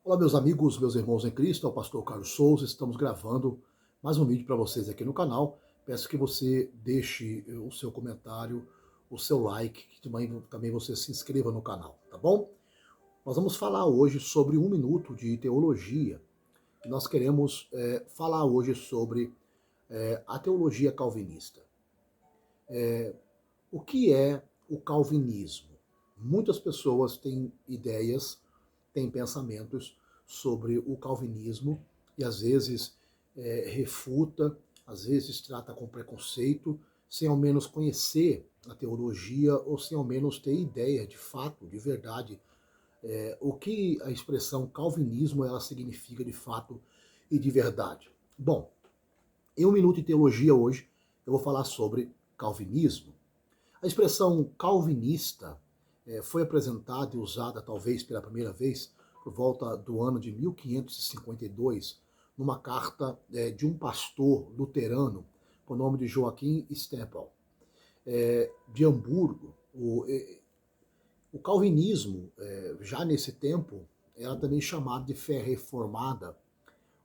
Olá, meus amigos, meus irmãos em Cristo, é o pastor Carlos Souza. Estamos gravando mais um vídeo para vocês aqui no canal. Peço que você deixe o seu comentário, o seu like, que também você se inscreva no canal, tá bom? Nós vamos falar hoje sobre um minuto de teologia. Nós queremos falar hoje sobre a teologia calvinista. O que é o calvinismo? Muitas pessoas têm ideias, têm pensamentos sobre o calvinismo e às vezes refuta, às vezes trata com preconceito, sem ao menos conhecer a teologia ou sem ao menos ter ideia de fato, de verdade, o que a expressão calvinismo ela significa de fato e de verdade. Bom, em um minuto de teologia hoje eu vou falar sobre calvinismo. A expressão calvinista foi apresentada e usada talvez pela primeira vez por volta do ano de 1552, numa carta de um pastor luterano, com o nome de Joaquim Stempel, de Hamburgo. O calvinismo, já nesse tempo, era também chamado de fé reformada,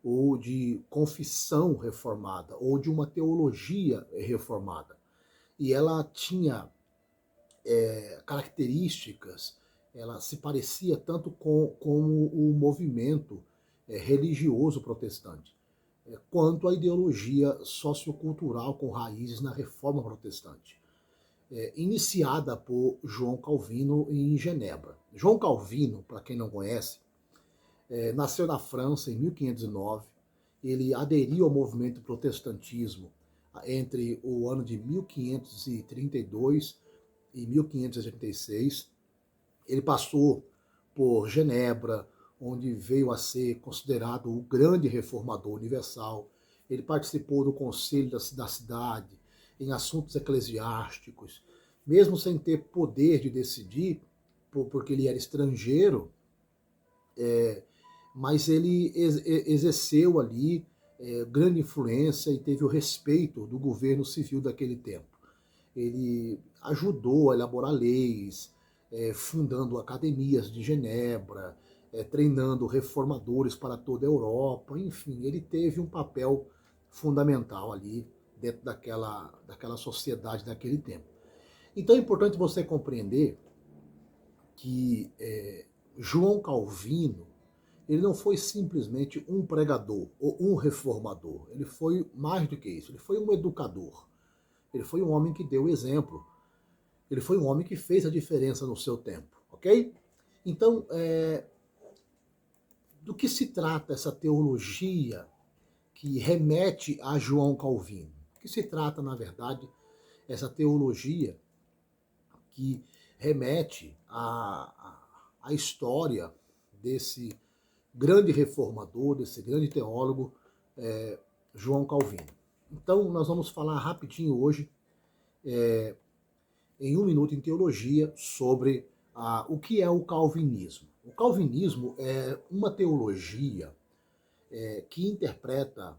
ou de confissão reformada, ou de uma teologia reformada. E ela tinha características, ela se parecia tanto com o movimento religioso protestante, quanto a ideologia sociocultural com raízes na Reforma Protestante, iniciada por João Calvino em Genebra. João Calvino, para quem não conhece, nasceu na França em 1509, ele aderiu ao movimento protestantismo entre o ano de 1532 e 1586. Ele passou por Genebra, onde veio a ser considerado o grande reformador universal. Ele participou do conselho da cidade, em assuntos eclesiásticos, mesmo sem ter poder de decidir, porque ele era estrangeiro, mas ele exerceu ali grande influência e teve o respeito do governo civil daquele tempo. Ele ajudou a elaborar leis, fundando academias de Genebra, treinando reformadores para toda a Europa, enfim, ele teve um papel fundamental ali dentro daquela sociedade daquele tempo. Então é importante você compreender que João Calvino, ele não foi simplesmente um pregador ou um reformador, ele foi mais do que isso, ele foi um educador, ele foi um homem que deu exemplo, ele foi um homem que fez a diferença no seu tempo, ok? Então, do que se trata essa teologia que remete a João Calvino? Do que se trata, na verdade, essa teologia que remete à história desse grande reformador, desse grande teólogo, João Calvino? Então, nós vamos falar rapidinho hoje, em um minuto em teologia, sobre o que é o calvinismo. O calvinismo é uma teologia que interpreta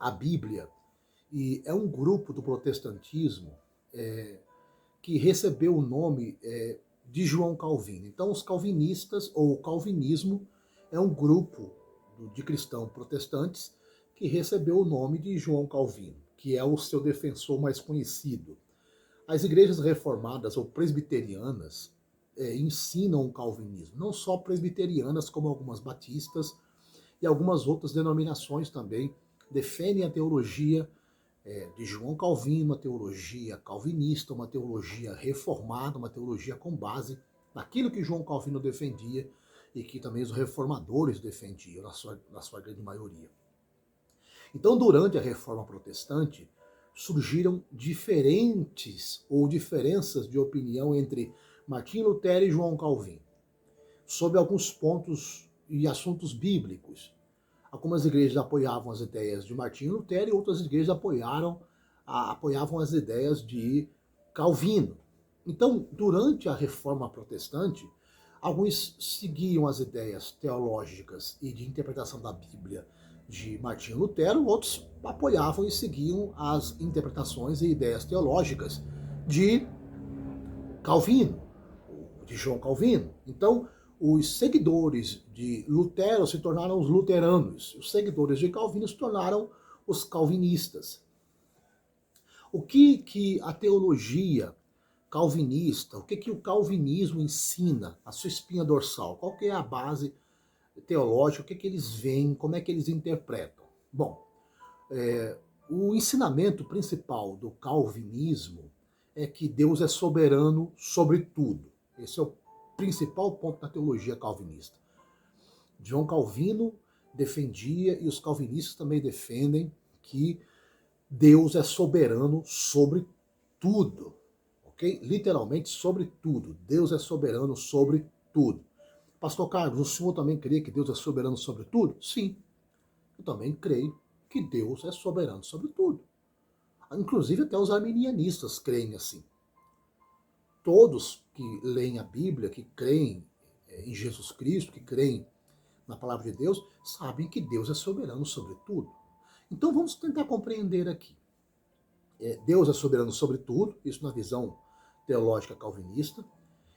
a Bíblia e é um grupo do protestantismo que recebeu o nome de João Calvino. Então, os calvinistas, ou o calvinismo, é um grupo de cristãos protestantes que recebeu o nome de João Calvino, que é o seu defensor mais conhecido. As igrejas reformadas ou presbiterianas ensinam o calvinismo, não só presbiterianas, como algumas batistas e algumas outras denominações também defendem a teologia de João Calvino, uma teologia calvinista, uma teologia reformada, uma teologia com base naquilo que João Calvino defendia e que também os reformadores defendiam, na sua grande maioria. Então, durante a Reforma Protestante, surgiram diferentes ou diferenças de opinião entre Martim Lutero e João Calvino, sobre alguns pontos e assuntos bíblicos. Algumas igrejas apoiavam as ideias de Martim Lutero e outras igrejas apoiavam as ideias de Calvino. Então, durante a Reforma Protestante, alguns seguiam as ideias teológicas e de interpretação da Bíblia de Martim Lutero, outros apoiavam e seguiam as interpretações e ideias teológicas de Calvino, de João Calvino. Então, os seguidores de Lutero se tornaram os luteranos, os seguidores de Calvino se tornaram os calvinistas. O que a teologia calvinista, o que o calvinismo ensina, a sua espinha dorsal? Qual que é a base teológica? O que eles veem? Como é que eles interpretam? Bom, o ensinamento principal do calvinismo é que Deus é soberano sobre tudo. Esse é o principal ponto da teologia calvinista. João Calvino defendia, e os calvinistas também defendem, que Deus é soberano sobre tudo. Ok? Literalmente sobre tudo. Deus é soberano sobre tudo. Pastor Carlos, o senhor também crê que Deus é soberano sobre tudo? Sim, eu também creio que Deus é soberano sobre tudo. Inclusive até os arminianistas creem assim. Todos que leem a Bíblia, que creem em Jesus Cristo, que creem na palavra de Deus, sabem que Deus é soberano sobre tudo. Então vamos tentar compreender aqui. Deus é soberano sobre tudo, isso na visão teológica calvinista.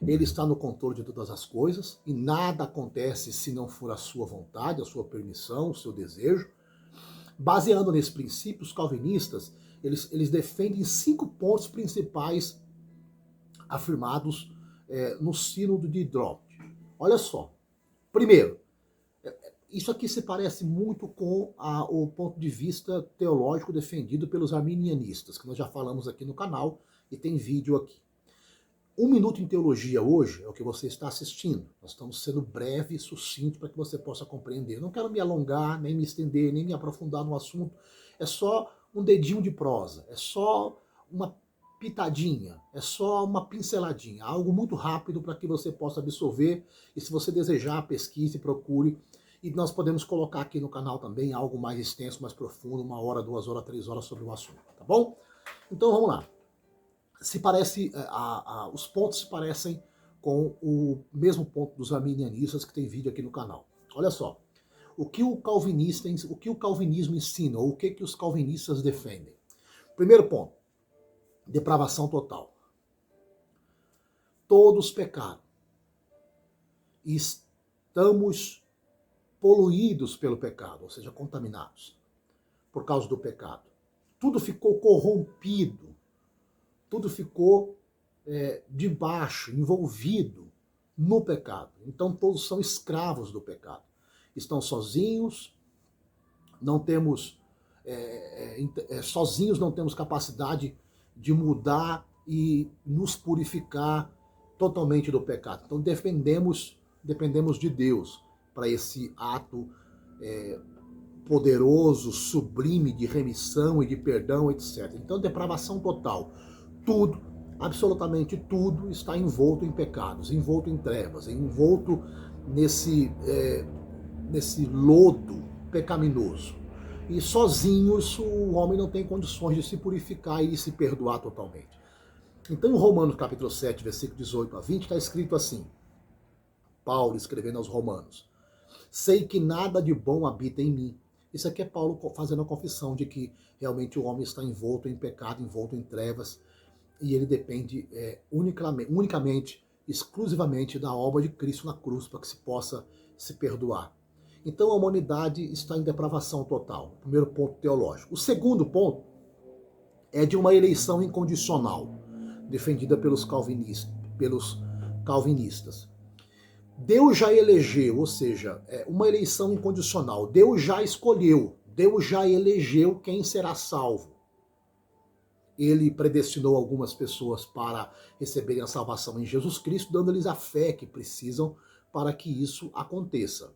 Ele está no controle de todas as coisas e nada acontece se não for a sua vontade, a sua permissão, o seu desejo. Baseando nesse princípio, os calvinistas eles defendem 5 pontos principais afirmados no Sínodo de Dort. Olha só. Primeiro, isso aqui se parece muito com o ponto de vista teológico defendido pelos arminianistas, que nós já falamos aqui no canal e tem vídeo aqui. 1 Minuto em Teologia hoje é o que você está assistindo. Nós estamos sendo breve e sucinto para que você possa compreender. Eu não quero me alongar, nem me estender, nem me aprofundar no assunto. É só um dedinho de prosa, é só uma pitadinha, é só uma pinceladinha, algo muito rápido para que você possa absorver e, se você desejar, pesquise, procure. E nós podemos colocar aqui no canal também algo mais extenso, mais profundo, 1 hora, 2 horas, 3 horas sobre o assunto, tá bom? Então vamos lá. Os pontos se parecem com o mesmo ponto dos arminianistas, que tem vídeo aqui no canal. Olha só, o que o calvinismo ensina, ou o que os calvinistas defendem. Primeiro ponto, depravação total. Todos pecaram. E estamos poluídos pelo pecado, ou seja, contaminados por causa do pecado. Tudo ficou corrompido. Tudo ficou debaixo, envolvido no pecado. Então todos são escravos do pecado. Estão sozinhos, não temos sozinhos não temos capacidade de mudar e nos purificar totalmente do pecado. Então dependemos de Deus para esse ato poderoso, sublime de remissão e de perdão, etc. Então depravação total. Tudo, absolutamente tudo, está envolto em pecados, envolto em trevas, envolto nesse lodo pecaminoso. E sozinhos o homem não tem condições de se purificar e de se perdoar totalmente. Então em Romanos capítulo 7, versículo 18 a 20, está escrito assim, Paulo escrevendo aos Romanos: sei que nada de bom habita em mim. Isso aqui é Paulo fazendo a confissão de que realmente o homem está envolto em pecado, envolto em trevas, e ele depende unicamente, exclusivamente da obra de Cristo na cruz para que se possa se perdoar. Então a humanidade está em depravação total. Primeiro ponto teológico. O segundo ponto é de uma eleição incondicional, defendida pelos calvinistas. Deus já elegeu, ou seja, uma eleição incondicional. Deus já escolheu, Deus já elegeu quem será salvo. Ele predestinou algumas pessoas para receberem a salvação em Jesus Cristo, dando-lhes a fé que precisam para que isso aconteça.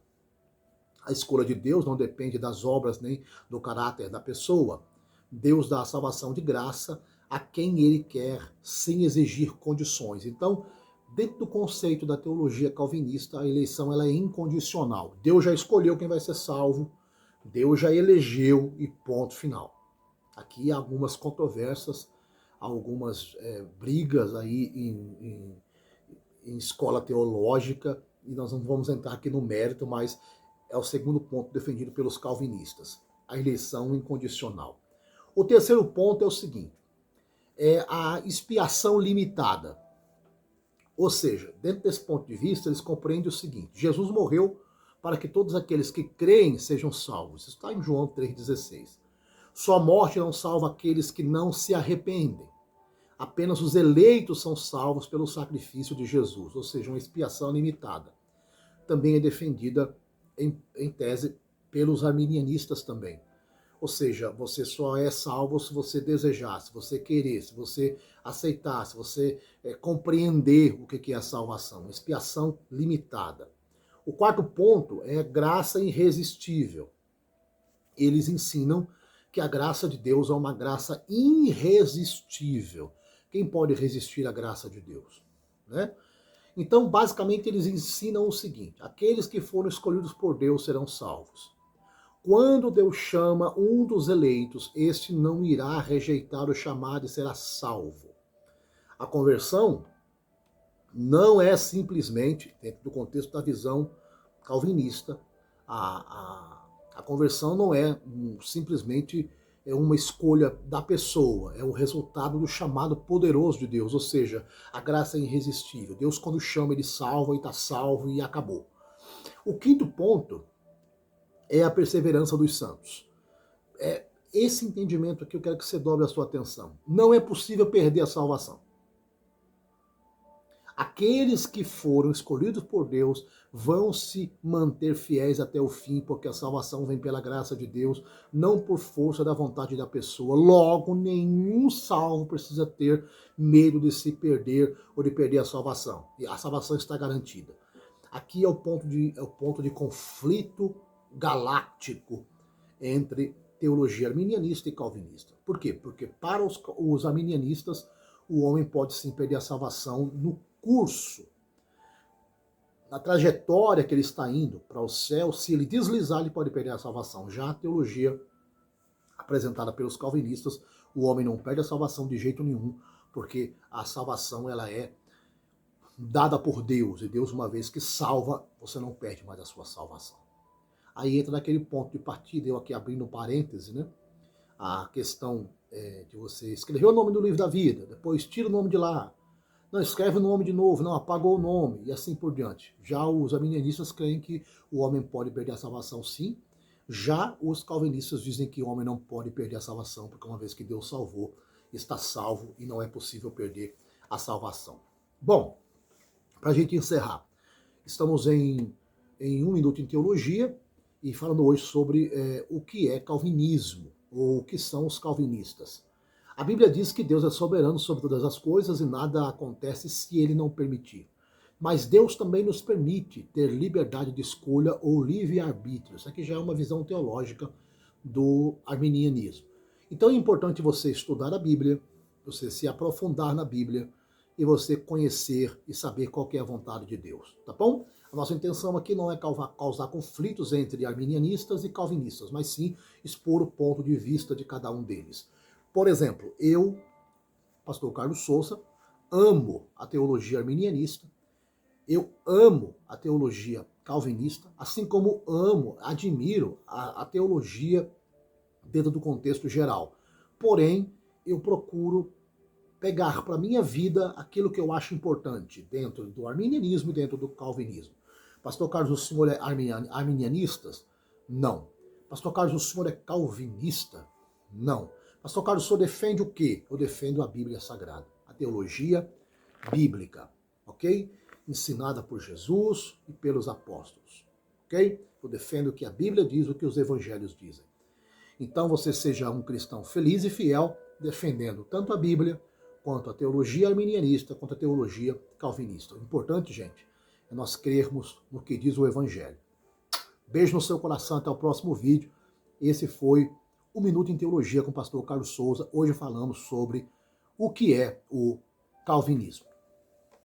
A escolha de Deus não depende das obras nem do caráter da pessoa. Deus dá a salvação de graça a quem Ele quer, sem exigir condições. Então, dentro do conceito da teologia calvinista, a eleição ela é incondicional. Deus já escolheu quem vai ser salvo, Deus já elegeu e ponto final. Aqui há algumas controvérsias, algumas brigas aí em escola teológica, e nós não vamos entrar aqui no mérito, mas é o segundo ponto defendido pelos calvinistas, a eleição incondicional. O terceiro ponto é o seguinte, é a expiação limitada. Ou seja, dentro desse ponto de vista, eles compreendem o seguinte: Jesus morreu para que todos aqueles que creem sejam salvos. Isso está em João 3,16. Sua morte não salva aqueles que não se arrependem. Apenas os eleitos são salvos pelo sacrifício de Jesus, ou seja, uma expiação limitada. Também é defendida, em tese, pelos arminianistas também. Ou seja, você só é salvo se você desejar, se você querer, se você aceitar, se você compreender o que é a salvação. Uma expiação limitada. O quarto ponto é graça irresistível. Eles ensinam que a graça de Deus é uma graça irresistível. Quem pode resistir à graça de Deus? Né? Então, basicamente, eles ensinam o seguinte: aqueles que foram escolhidos por Deus serão salvos. Quando Deus chama um dos eleitos, este não irá rejeitar o chamado e será salvo. A conversão não é simplesmente, dentro do contexto da visão calvinista, a conversão não é simplesmente uma escolha da pessoa, é o resultado do chamado poderoso de Deus, ou seja, a graça é irresistível. Deus, quando chama, ele salva e está salvo e acabou. O quinto ponto é a perseverança dos santos. É esse entendimento aqui eu quero que você dobre a sua atenção. Não é possível perder a salvação. Aqueles que foram escolhidos por Deus vão se manter fiéis até o fim, porque a salvação vem pela graça de Deus, não por força da vontade da pessoa. Logo, nenhum salvo precisa ter medo de se perder ou de perder a salvação. E a salvação está garantida. Aqui é o ponto de conflito galáctico entre teologia arminianista e calvinista. Por quê? Porque para os arminianistas, o homem pode sim perder a salvação no curso, na trajetória que ele está indo para o céu. Se ele deslizar, ele pode perder a salvação. Já a teologia apresentada pelos calvinistas, o homem não perde a salvação de jeito nenhum, porque a salvação ela é dada por Deus, e Deus, uma vez que salva, você não perde mais a sua salvação. Aí entra naquele ponto de partida, eu aqui abrindo parêntese, né? A questão de você escrever o nome do livro da vida, depois tira o nome de lá, não escreve o nome de novo, não apagou o nome, e assim por diante. Já os arminianistas creem que o homem pode perder a salvação, sim. Já os calvinistas dizem que o homem não pode perder a salvação, porque uma vez que Deus salvou, está salvo e não é possível perder a salvação. Bom, para a gente encerrar, estamos em 1 minuto em teologia e falando hoje sobre o que é calvinismo, ou o que são os calvinistas. A Bíblia diz que Deus é soberano sobre todas as coisas e nada acontece se ele não permitir. Mas Deus também nos permite ter liberdade de escolha ou livre-arbítrio. Isso aqui já é uma visão teológica do arminianismo. Então é importante você estudar a Bíblia, você se aprofundar na Bíblia e você conhecer e saber qual que é a vontade de Deus, tá bom? A nossa intenção aqui não é causar conflitos entre arminianistas e calvinistas, mas sim expor o ponto de vista de cada um deles. Por exemplo, eu, pastor Carlos Souza, amo a teologia arminianista, eu amo a teologia calvinista, assim como admiro a teologia dentro do contexto geral. Porém, eu procuro pegar para a minha vida aquilo que eu acho importante dentro do arminianismo e dentro do calvinismo. Pastor Carlos, o senhor é arminianista? Não. Pastor Carlos, o senhor é calvinista? Não. Pastor Carlos, o senhor defende o quê? Eu defendo a Bíblia Sagrada, a teologia bíblica, ok? Ensinada por Jesus e pelos apóstolos, ok? Eu defendo o que a Bíblia diz, o que os evangelhos dizem. Então você seja um cristão feliz e fiel, defendendo tanto a Bíblia, quanto a teologia arminianista, quanto a teologia calvinista. O importante, gente, é nós crermos no que diz o Evangelho. Beijo no seu coração, até o próximo vídeo. Esse foi 1 Minuto em Teologia com o pastor Carlos Souza. Hoje falamos sobre o que é o calvinismo.